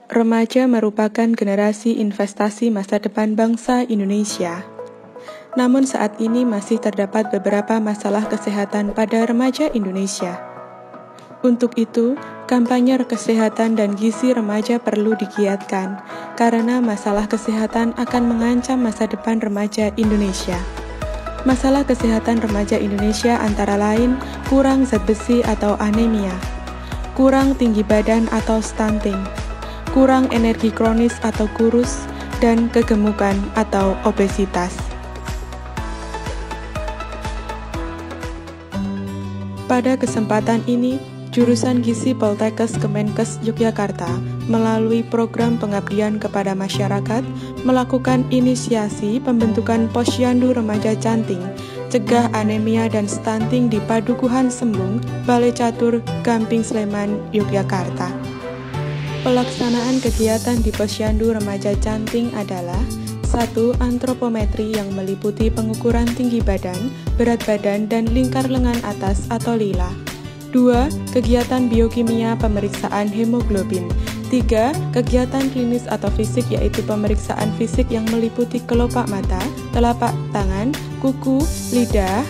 Remaja merupakan generasi investasi masa depan bangsa Indonesia. Namun saat ini masih terdapat beberapa masalah kesehatan pada remaja Indonesia. Untuk itu, kampanye kesehatan dan gizi remaja perlu digiatkan, karena masalah kesehatan akan mengancam masa depan remaja Indonesia. Masalah kesehatan remaja Indonesia antara lain kurang zat besi atau anemia, kurang tinggi badan atau stunting, kurang energi kronis atau kurus, dan kegemukan atau obesitas. Pada kesempatan ini, jurusan Gizi Poltekkes Kemenkes Yogyakarta melalui program pengabdian kepada masyarakat melakukan inisiasi pembentukan Posyandu Remaja Canting, Cegah Anemia dan Stunting di Padukuhan Sembung, Balai Catur, Gamping Sleman, Yogyakarta. Pelaksanaan kegiatan di Posyandu Remaja Canting adalah 1. Antropometri yang meliputi pengukuran tinggi badan, berat badan, dan lingkar lengan atas atau lila. 2. Kegiatan biokimia pemeriksaan hemoglobin. 3. Kegiatan klinis atau fisik yaitu pemeriksaan fisik yang meliputi kelopak mata, telapak tangan, kuku, lidah,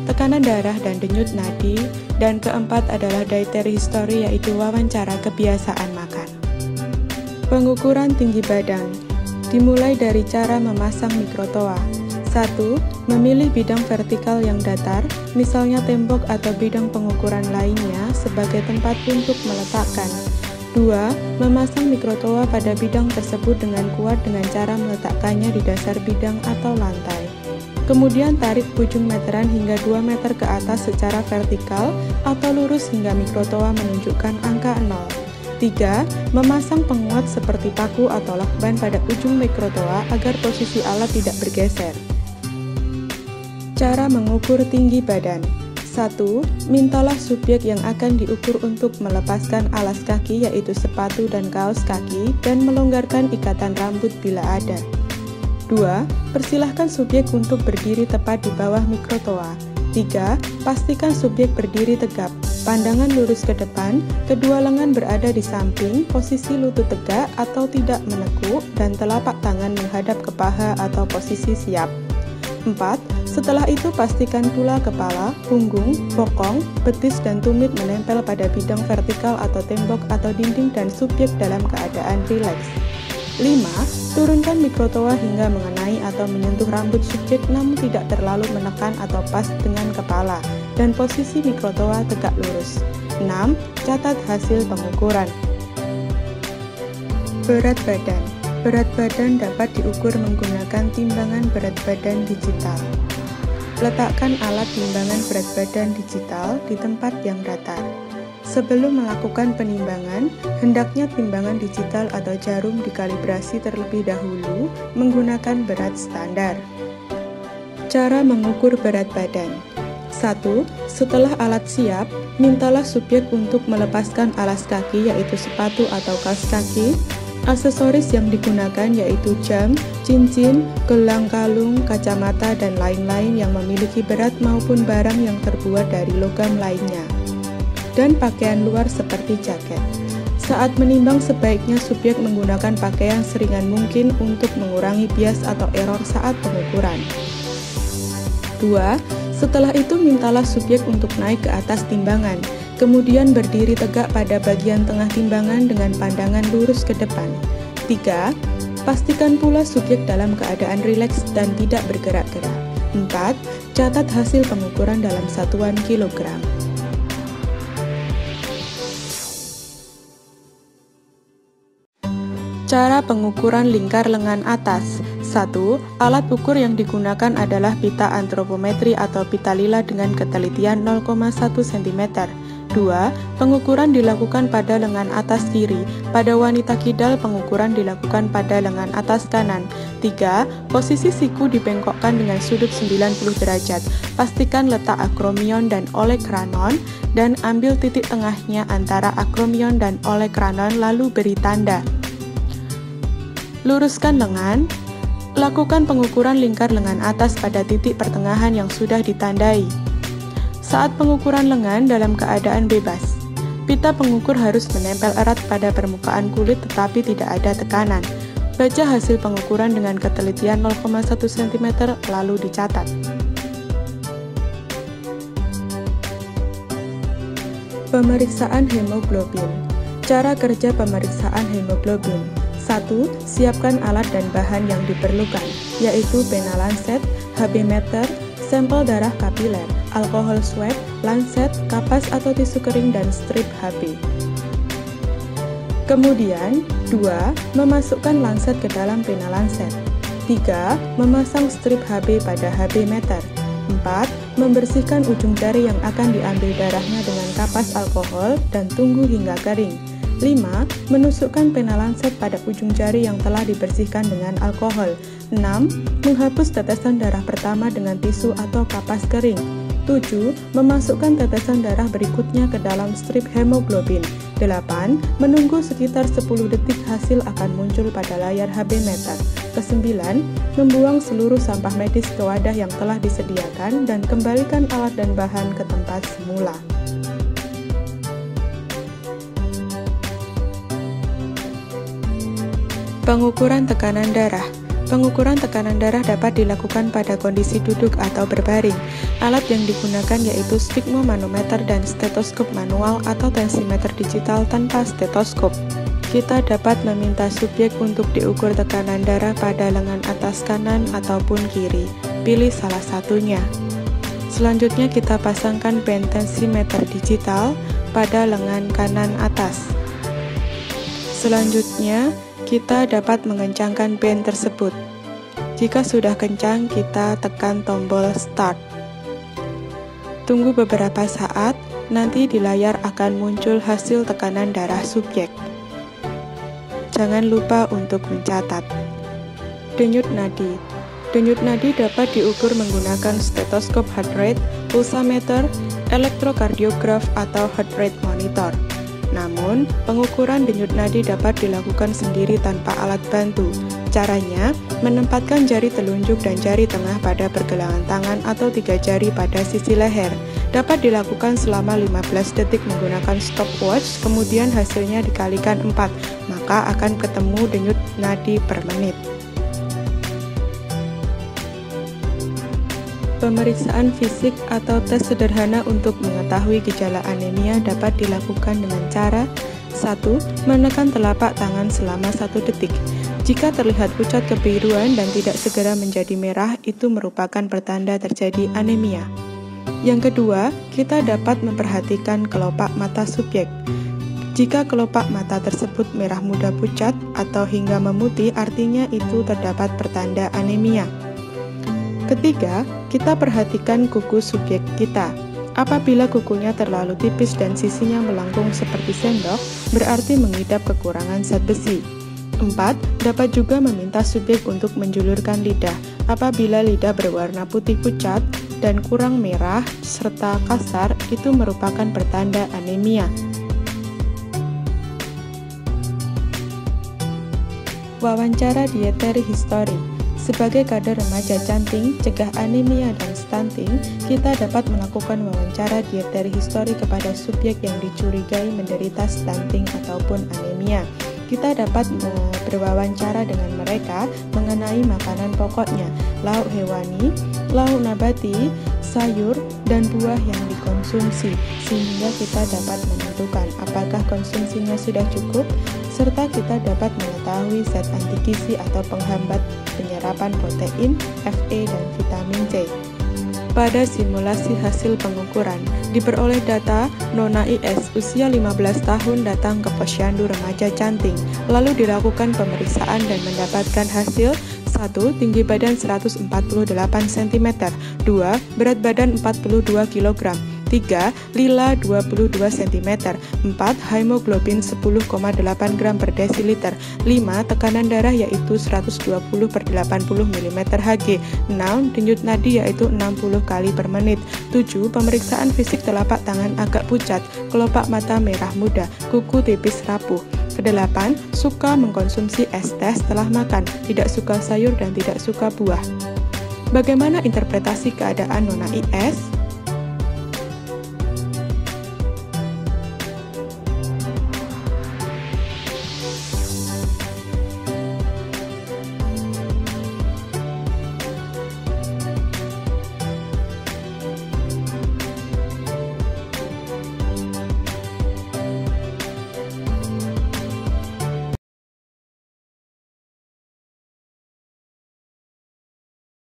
tekanan darah dan denyut nadi. Dan keempat adalah dietary history yaitu wawancara kebiasaan makan. Pengukuran tinggi badan dimulai dari cara memasang mikrotoa. 1. Memilih bidang vertikal yang datar, misalnya tembok atau bidang pengukuran lainnya sebagai tempat untuk meletakkan. 2. Memasang mikrotoa pada bidang tersebut dengan kuat dengan cara meletakkannya di dasar bidang atau lantai. Kemudian tarik ujung meteran hingga 2 meter ke atas secara vertikal atau lurus hingga mikrotoa menunjukkan angka 0. 3. Memasang penguat seperti paku atau lakban pada ujung mikrotoa agar posisi alat tidak bergeser. Cara mengukur tinggi badan. 1. Mintalah subjek yang akan diukur untuk melepaskan alas kaki yaitu sepatu dan kaos kaki dan melonggarkan ikatan rambut bila ada. 2. Persilahkan subjek untuk berdiri tepat di bawah mikrotoa. 3. Pastikan subjek berdiri tegap, pandangan lurus ke depan, kedua lengan berada di samping, posisi lutut tegak atau tidak menekuk, dan telapak tangan menghadap ke paha atau posisi siap. 4. Setelah itu pastikan pula kepala, punggung, bokong, betis, dan tumit menempel pada bidang vertikal atau tembok atau dinding dan subjek dalam keadaan rileks. 5. Turunkan mikrotoa hingga mengenai atau menyentuh rambut subjek namun tidak terlalu menekan atau pas dengan kepala, dan posisi mikrotoa tegak lurus. 6. Catat hasil pengukuran. Berat badan. Berat badan dapat diukur menggunakan timbangan berat badan digital. Letakkan alat timbangan berat badan digital di tempat yang datar. Sebelum melakukan penimbangan, hendaknya timbangan digital atau jarum dikalibrasi terlebih dahulu menggunakan berat standar. Cara mengukur berat badan. 1. Setelah alat siap, mintalah subjek untuk melepaskan alas kaki yaitu sepatu atau kaos kaki. Aksesoris yang digunakan yaitu jam, cincin, gelang kalung, kacamata, dan lain-lain yang memiliki berat maupun barang yang terbuat dari logam lainnya. Dan pakaian luar seperti jaket. Saat menimbang sebaiknya subjek menggunakan pakaian seringan mungkin untuk mengurangi bias atau error saat pengukuran. 2. Setelah itu mintalah subjek untuk naik ke atas timbangan, kemudian berdiri tegak pada bagian tengah timbangan dengan pandangan lurus ke depan. 3. Pastikan pula subjek dalam keadaan rileks dan tidak bergerak-gerak. 4. Catat hasil pengukuran dalam satuan kilogram. Cara pengukuran lingkar lengan atas. 1. Alat ukur yang digunakan adalah pita antropometri atau pita lila dengan ketelitian 0,1 cm. 2. Pengukuran dilakukan pada lengan atas kiri. Pada wanita kidal, pengukuran dilakukan pada lengan atas kanan. 3. Posisi siku dibengkokkan dengan sudut 90 derajat. Pastikan letak akromion dan olekranon dan ambil titik tengahnya antara akromion dan olekranon lalu beri tanda. Luruskan lengan. Lakukan pengukuran lingkar lengan atas pada titik pertengahan yang sudah ditandai. Saat pengukuran lengan dalam keadaan bebas, Pita pengukur harus menempel erat pada permukaan kulit tetapi tidak ada tekanan. Baca hasil pengukuran dengan ketelitian 0,1 cm lalu dicatat. Pemeriksaan hemoglobin. Cara kerja pemeriksaan hemoglobin. 1. Siapkan alat dan bahan yang diperlukan, yaitu pena lancet, HB meter, sampel darah kapiler, alkohol swab, lancet, kapas atau tisu kering, dan strip HB. Kemudian, 2. Memasukkan lancet ke dalam pena lancet. 3. Memasang strip HB pada HB meter. 4. Membersihkan ujung jari yang akan diambil darahnya dengan kapas alkohol dan tunggu hingga kering. 5. Menusukkan pena lancet pada ujung jari yang telah dibersihkan dengan alkohol. 6. Menghapus tetesan darah pertama dengan tisu atau kapas kering. 7. Memasukkan tetesan darah berikutnya ke dalam strip hemoglobin. 8. Menunggu sekitar 10 detik hasil akan muncul pada layar HB meter. 9. Membuang seluruh sampah medis ke wadah yang telah disediakan dan kembalikan alat dan bahan ke tempat semula. Pengukuran tekanan darah. Pengukuran tekanan darah dapat dilakukan pada kondisi duduk atau berbaring. Alat yang digunakan yaitu sphygmomanometer dan stetoskop manual atau tensimeter digital tanpa stetoskop. Kita dapat meminta subjek untuk diukur tekanan darah pada lengan atas kanan ataupun kiri. Pilih salah satunya. Selanjutnya kita pasangkan band tensimeter digital pada lengan kanan atas. Selanjutnya, kita dapat mengencangkan band tersebut. Jika sudah kencang, kita tekan tombol start. Tunggu beberapa saat, nanti di layar akan muncul hasil tekanan darah subjek. Jangan lupa untuk mencatat. Denyut nadi. Denyut nadi dapat diukur menggunakan stetoskop heart rate, pulsameter, elektrokardiograf, atau heart rate monitor. Namun, pengukuran denyut nadi dapat dilakukan sendiri tanpa alat bantu. Caranya, menempatkan jari telunjuk dan jari tengah pada pergelangan tangan atau 3 jari pada sisi leher. Dapat dilakukan selama 15 detik menggunakan stopwatch, kemudian hasilnya dikalikan 4, maka akan ketemu denyut nadi per menit. Pemeriksaan fisik atau tes sederhana untuk mengetahui gejala anemia dapat dilakukan dengan cara 1. Menekan telapak tangan selama 1 detik. Jika terlihat pucat kebiruan dan tidak segera menjadi merah, itu merupakan pertanda terjadi anemia. Yang kedua, kita dapat memperhatikan kelopak mata subjek. Jika kelopak mata tersebut merah muda pucat atau hingga memutih, artinya itu terdapat pertanda anemia. Ketiga, kita perhatikan kuku subjek kita. Apabila kukunya terlalu tipis dan sisinya melengkung seperti sendok, berarti mengidap kekurangan zat besi. 4. Dapat juga meminta subjek untuk menjulurkan lidah. Apabila lidah berwarna putih pucat dan kurang merah serta kasar, itu merupakan pertanda anemia. Wawancara dietary history. Sebagai kader remaja canting, cegah anemia dan stunting, kita dapat melakukan wawancara dietary history kepada subjek yang dicurigai menderita stunting ataupun anemia. Kita dapat berwawancara dengan mereka mengenai makanan pokoknya, lauk hewani, lauk nabati, sayur, dan buah yang dikonsumsi, sehingga kita dapat menentukan apakah konsumsinya sudah cukup, serta kita dapat mengetahui zat anti-gizi atau penghambat penyerapan protein, Fe, dan vitamin C. Pada simulasi hasil pengukuran, diperoleh data Nona IS usia 15 tahun datang ke Posyandu Remaja Canting, lalu dilakukan pemeriksaan dan mendapatkan hasil 1. Tinggi badan 148 cm, 2. Berat badan 42 kg, 3. Lila 22 cm, 4. Hemoglobin 10,8 gram per desiliter, 5. Tekanan darah yaitu 120/80 mm Hg, 6. Denyut nadi yaitu 60 kali per menit, 7. Pemeriksaan fisik telapak tangan agak pucat, kelopak mata merah muda, kuku tipis rapuh, 8. Suka mengkonsumsi es teh setelah makan, tidak suka sayur dan tidak suka buah. Bagaimana interpretasi keadaan Nona IS?